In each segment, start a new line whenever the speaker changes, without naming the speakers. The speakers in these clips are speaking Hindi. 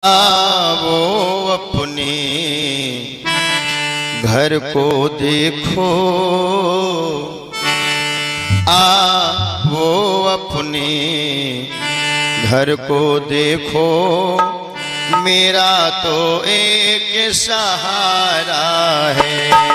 वो अपने घर को देखो, वो अपने घर को देखो, मेरा तो एक सहारा है।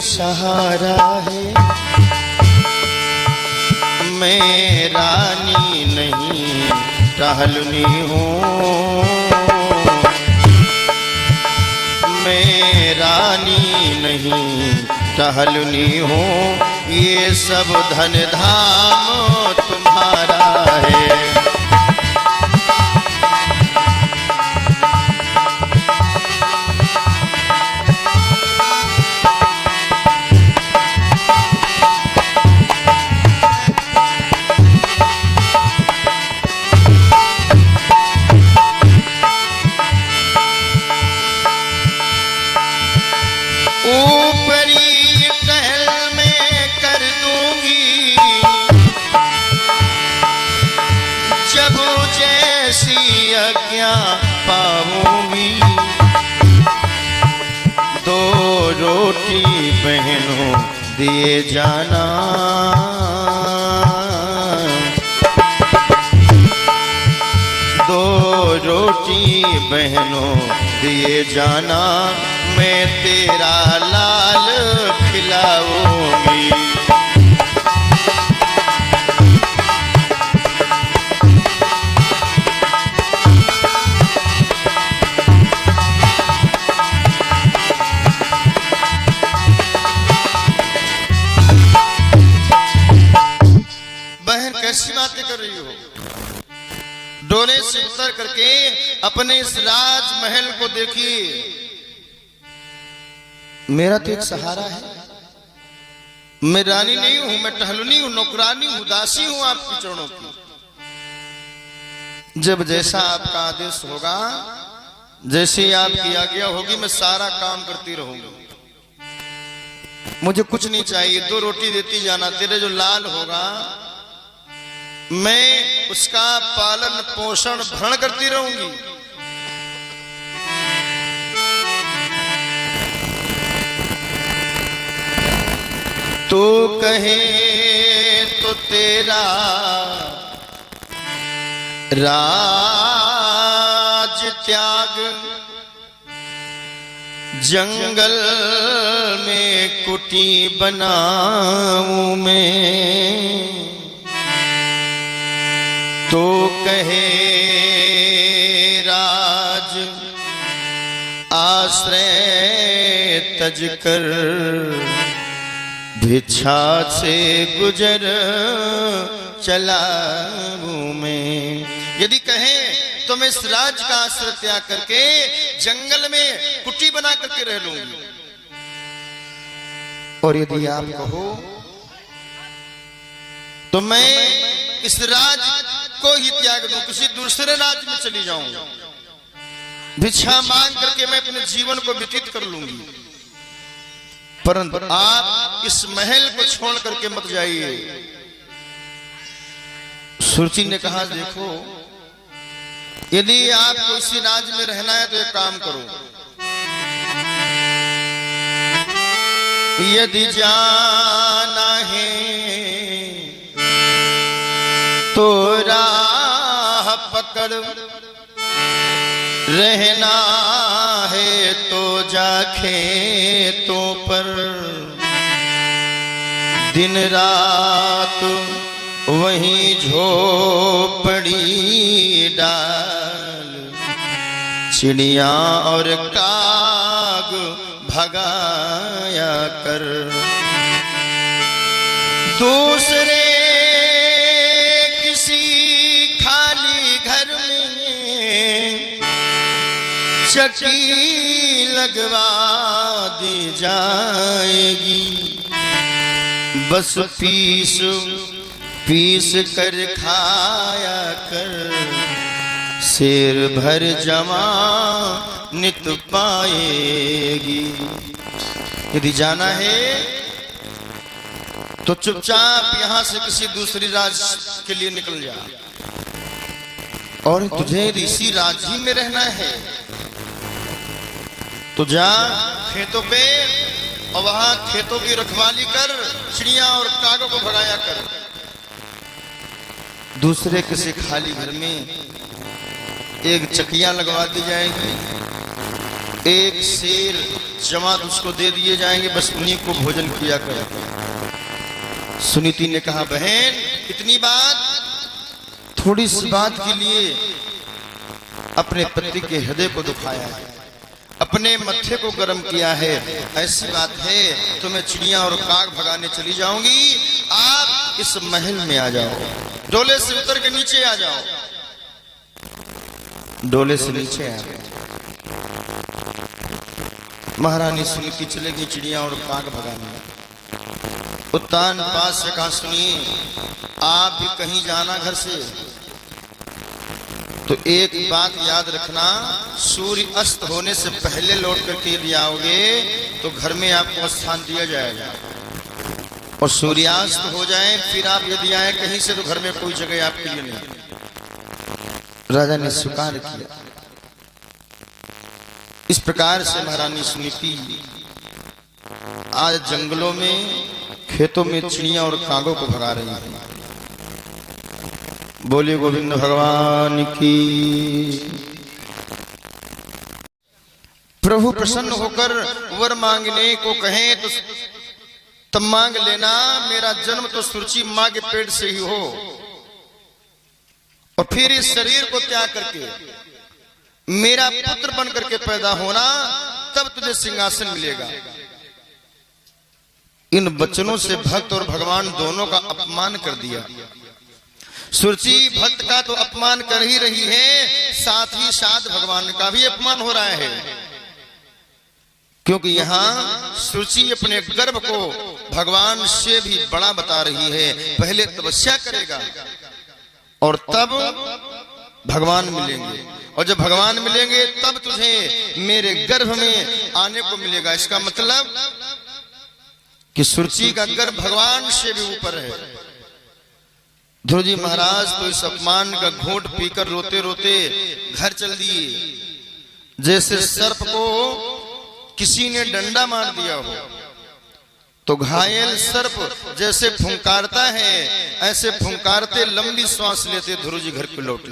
सहारा है, मैं रानी नहीं टहलनी हूँ, मैं रानी नहीं टहलनी हूँ, ये सब धन धाम तुम्हारा है। ऊपरी टहल में कर दूंगी, जब जैसी आज्ञा पाऊंगी, दो रोटी बहनों दिए जाना, दो रोटी बहनों दिए जाना, मैं तेरा लाल खिलाऊंगी। बहन कैसी बातें कर रही हो? डोले से उतर करके अपने इस राजमहल को देखिए, मेरा तो एक सहारा है, मैं रानी नहीं हूं, मैं टहलनी हूं, नौकरानी हूं, दासी हूं आपके चरणों की। जब जैसा आपका आदेश होगा, जैसी आपकी आज्ञा होगी, मैं सारा काम करती रहूंगी, मुझे कुछ नहीं चाहिए, दो रोटी देती जाना, तेरे जो लाल होगा मैं उसका पालन पोषण भरण करती रहूंगी। तो कहे तो तेरा राज त्याग, जंगल में कुटी बनाऊं मैं, तो कहे राज आश्रय तज कर, भिक्षा से गुजर चलाऊं मैं। यदि कहे तो मैं इस राज का आश्रय त्याग करके जंगल में कुटी बना करके रह लूंगी, और यदि आप कहो तो मैं इस राज को ही त्याग दूं, किसी दूसरे राज में चली जाऊं, भिक्षा मांग करके मैं अपने जीवन को व्यतीत कर लूंगी, परंतु आप इस महल को छोड़ करके मत जाइए। सुरची ने कहा, देखो यदि आपको इसी राज में रहना है तो एक काम करो, यदि जाना है तो राह पकड़, रहना है तो जा खेतों पर, दिन रात वहीं झोपड़ी डाल, चिड़िया और काग भगाया कर, दूसरे किसी चक्की लगवा दी जाएगी, बस पीस पीस कर खाया कर, शेर भर जमा नित पाएगी। यदि जाना है तो चुपचाप यहां से किसी दूसरी राज्य के लिए निकल जा, और तुझे इसी राज्य ही में रहना है तो जा खेतों पे और वहां खेतों की रखवाली कर, चिड़िया और कागों को भगाया कर। दूसरे किसी खाली घर में एक चकिया लगवा दी जाएगी, एक शेर जमात उसको दे दिए जाएंगे, बस उन्हीं को भोजन किया कर। सुनीति ने कहा बहन इतनी बात, थोड़ी सी बात के लिए अपने पति के हृदय को दुखाया है, अपने मत्थे को गर्म किया है। ऐसी बात है तो मैं चिड़िया और काग भगाने चली जाऊंगी, आप इस महल में आ जाओ, डोले से उतर के नीचे आ जाओ। डोले से नीचे आ गए, महारानी सुनीति चले गई चिड़िया और काग भगाने। उत्तान पास से कहा सुनिए आप भी कहीं जाना घर से तो एक बात याद रखना, सूर्य अस्त होने से पहले लौट करके यदि आओगे तो घर में आपको स्थान दिया जाएगा, और सूर्यास्त हो जाए फिर आप यदि आए कहीं से तो घर में कोई जगह आपके लिए नहीं। राजा ने स्वीकार किया। इस प्रकार से महारानी सुनीति आज जंगलों में खेतों में चिड़िया और कागों को भगा रही है। बोलिए गोविंद भगवान की। प्रभु प्रसन्न होकर वर मांगने को कहें तो तब मांग लेना, मेरा जन्म तो सुरुचि मां के पेट से ही हो, और फिर इस शरीर को त्याग करके मेरा पुत्र बन करके पैदा होना, तब तुझे सिंहासन मिलेगा। इन वचनों से भक्त और भगवान दोनों का अपमान कर दिया। सुरुचि भक्त का तो अपमान कर ही रही है, साथ ही साथ भगवान का भी अपमान हो रहा है, क्योंकि यहाँ सुरुचि अपने गर्भ को भगवान से भी बड़ा बता रही है। पहले तपस्या करेगा और तब भगवान मिलेंगे, और जब भगवान मिलेंगे तब तुझे मेरे गर्भ में आने को मिलेगा। इसका मतलब कि सुरुचि का गर्भ भगवान से भी ऊपर है। ध्रुव जी महाराज तो इस अपमान का घूंट पीकर रोते रोते घर चल दिए, जैसे सर्प को किसी ने डंडा मार दिया हो तो घायल सर्प जैसे फुंकारता है, ऐसे फुंकारते लंबी श्वास लेते ध्रुव जी घर को लौटे।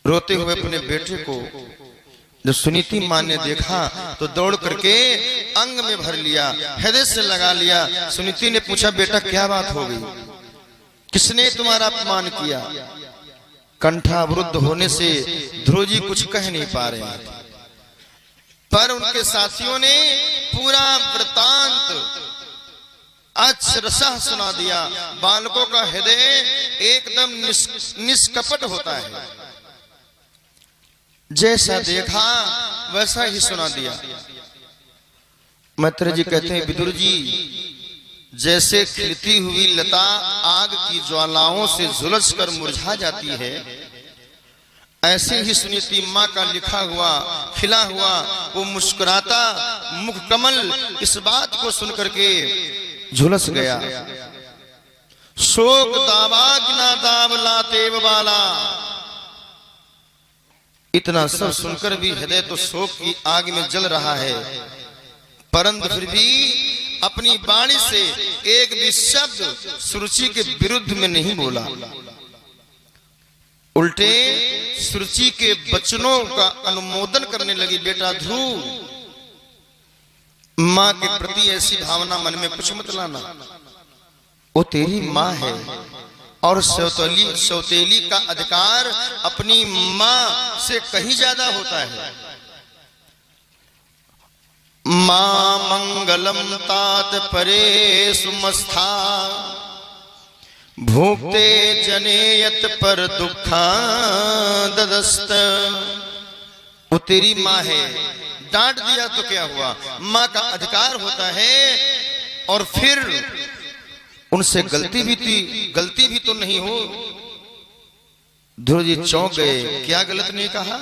रोते हुए अपने बेटे को जब सुनीति मां ने देखा तो दौड़ करके अंग में भर लिया, हृदय से लगा लिया। सुनीति ने पूछा बेटा क्या बात हो गई, किसने तुम्हारा अपमान किया? कंठावरुद्ध होने से ध्रुव जी कुछ कह नहीं पा रहे हैं, पर उनके साथियों ने पूरा वृतांत अक्षरशः सुना दिया। बालकों का हृदय एकदम निष्कपट होता है, जैसा देखा वैसा ही सुना दिया। मैत्रेय जी कहते हैं विदुर जी, जैसे खिलती हुई लता आग की ज्वालाओं से झुलस कर मुरझा जाती है, ऐसे ही सुनीति मां का लिखा हुआ खिला हुआ वो मुस्कुराता मुख कमल इस बात को सुनकर के झुलस गया। शोक दावा गिना दाव लातेव बाला, इतना सब सुनकर भी हृदय तो शोक की आग में जल रहा है, परंतु फिर भी अपनी वाणी से एक भी शब्द सुरुचि के विरुद्ध में नहीं बोला। उल्टे सुरुचि के वचनों का अनुमोदन करने लगी। बेटा ध्रुव, मां के प्रति ऐसी भावना मन में कुछ मत लाना, वो तेरी मां है, और सौतेली का अधिकार अपनी मां से कहीं ज्यादा होता है। मां मंगलम तात परे सुमस्था, भुक्ते जनेयत पर दुखा ददस्त। वो तेरी माँ है, डांट दिया तो क्या हुआ, माँ का अधिकार होता है। और फिर उनसे गलती भी तो नहीं हो। ध्रुव जी चौंक गए, क्या गलत नहीं कहा?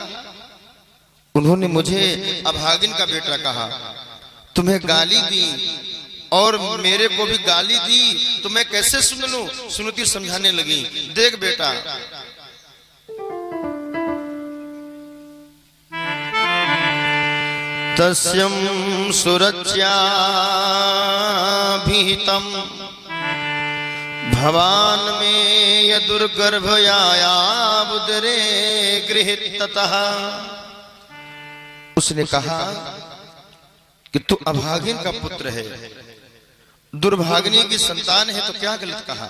उन्होंने मुझे अभागिन का बेटा कहा, तुम्हें गाली दी और मेरे को भी गाली दी, तो मैं कैसे सुन लूं? सुनती समझाने लगी, देख बेटा, तस्यं सुरच्या भीतम भवान में यदुर्गर्भयाया उदरे गृहीत ततः। उसने कहा कि तू अभागिन का पुत्र है, दुर्भागिनी की संतान है, तो क्या गलत कहा?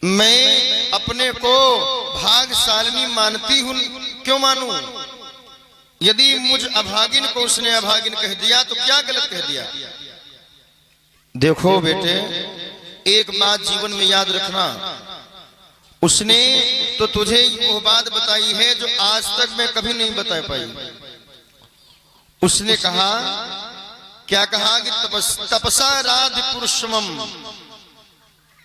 मैं अपने को भाग्यशालिनी मानती हूं, क्यों मानूं? यदि मुझ अभागिन को उसने अभागिन कह दिया तो क्या गलत कह दिया? देखो बेटे, एक बात जीवन में याद रखना, उसने तो तुझे वो बात बताई है जो आज तक मैं कभी नहीं बता पाई। उसने कहा, क्या कहा कि तपसा राधि पुरुषमम।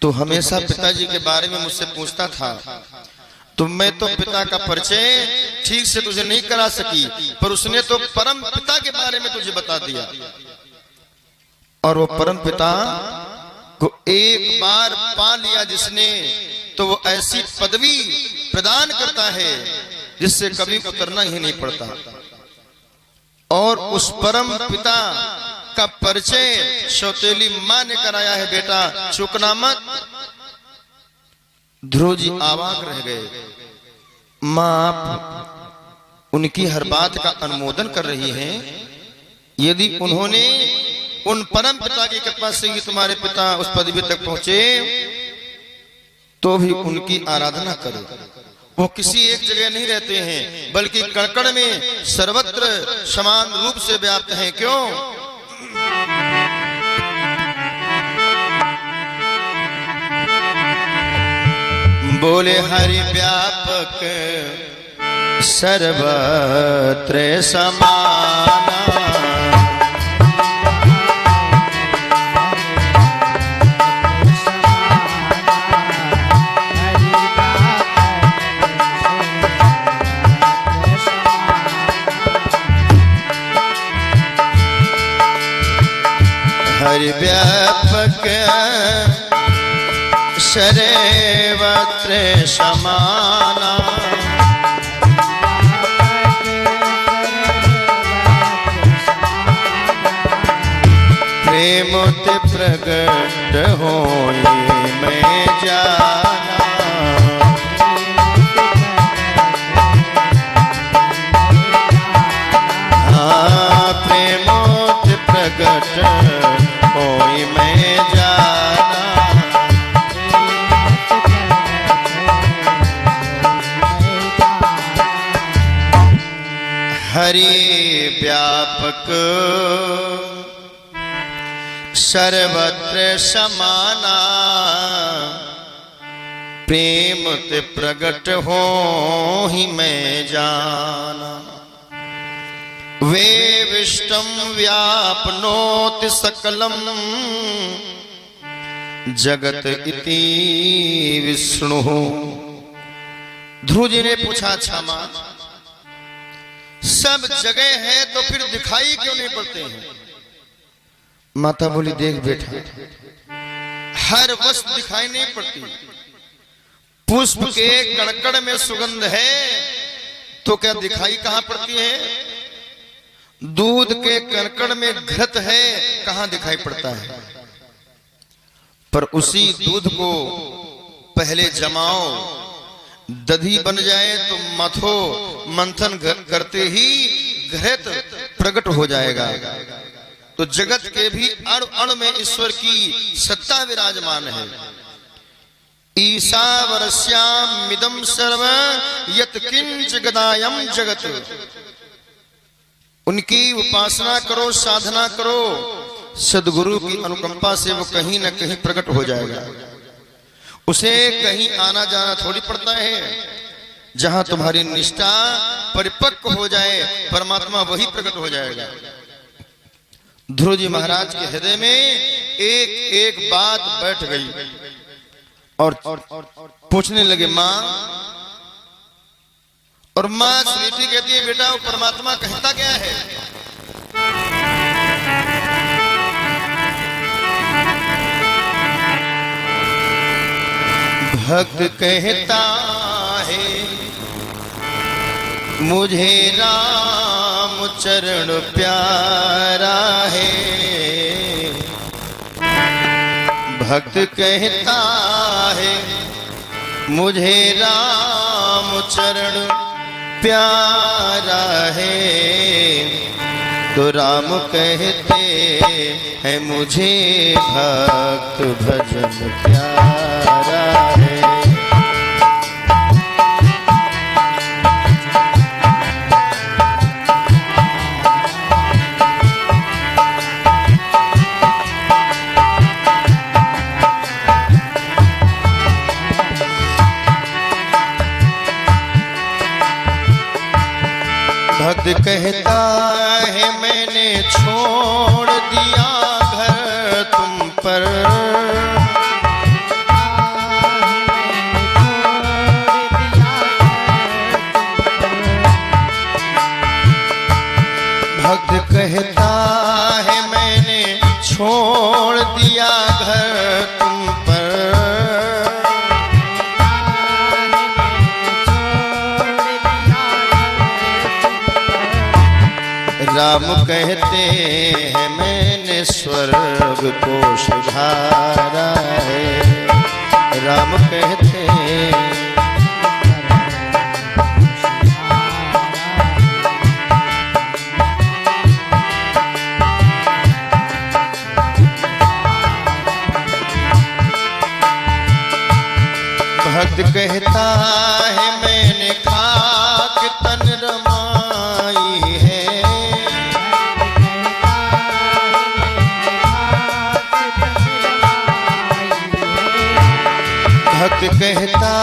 तो हमेशा पिताजी के बारे में मुझसे पूछता था, तो मैं तो पिता का परिचय ठीक से तुझे नहीं करा सकी, पर उसने तो परम पिता के बारे में तुझे बता दिया। और वो परम पिता को एक बार पा लिया जिसने, तो वो ऐसी पदवी प्रदान करता है जिससे कभी उतरना ही नहीं पड़ता। और उस परम पिता का परिचय सौतेली मां ने कराया है। बेटा चूकना मत। ध्रुव जी अवाक रह गए। मां आप उनकी हर बात का अनुमोदन कर रही हैं। यदि उन्होंने उन परम पिता की कृपा से ही तुम्हारे पिता उस पदवी तक पहुंचे, तो भी उनकी आराधना करो। वो किसी एक जगह नहीं रहते हैं, बल्कि कण-कण में सर्वत्र समान रूप से व्याप्त हैं। क्यों? बोले हरि व्यापक सर्वत्र समाना, हरि व्यापक सर्वत्र समाना, प्रेमोते प्रगट होई मैं जाना, हाँ प्रेमोते प्रगट होई मैं जाना। हरि व्यापक सर्वत्र समाना, प्रेम ते प्रगट हो ही मैं जाना। वे विष्टम व्यापनोति सकलम जगत इति विष्णु। ध्रुव जी ने पूछा, अच्छा मां, सब जगह है तो फिर दिखाई क्यों नहीं पड़ते हैं? माता बोली, देख बेटा, हर वस्तु दिखाई नहीं पड़ती। पुष्प के कणकण में सुगंध है तो क्या दिखाई कहां पड़ती है? दूध के कणकण में घृत है, कहां दिखाई पड़ता है? पर उसी दूध को पहले जमाओ, दधी बन जाए तो मथो, मंथन करते ही घृत प्रकट हो जाएगा। तो जगत के भी अणु अणु में ईश्वर की सत्ता विराजमान है। ईशावरस्याम मिदं सर्व यत् किंच गदायम जगत। उनकी उपासना करो, साधना करो, सदगुरु की अनुकंपा से वो कहीं न कहीं प्रकट हो जाएगा। उसे कहीं आना जाना थोड़ी पड़ता है। जहां तुम्हारी निष्ठा परिपक्व हो जाए परमात्मा वही प्रकट हो जाएगा। ध्रुव जी महाराज के हृदय में एक एक बात बैठ गई और पूछने लगे मां, और मां सुनीति कहती है बेटा वो परमात्मा कहता क्या है? भक्त कहता है मुझे राम चरण प्यारा है। भक्त कहता है मुझे राम चरण प्यारा है। तो राम कहते हैं मुझे भक्त भजन प्यारा है। भक्त कहता है मैंने छोड़ दिया घर तुम पर। भक्त कहता है मैंने छोड़ दिया घर तुम पर। राम कहते हैं मैंने स्वर्ग को सुधारा है। राम कहते हैं भक्त कहता है मैंने खाक तन रमाई है। भक्त कहता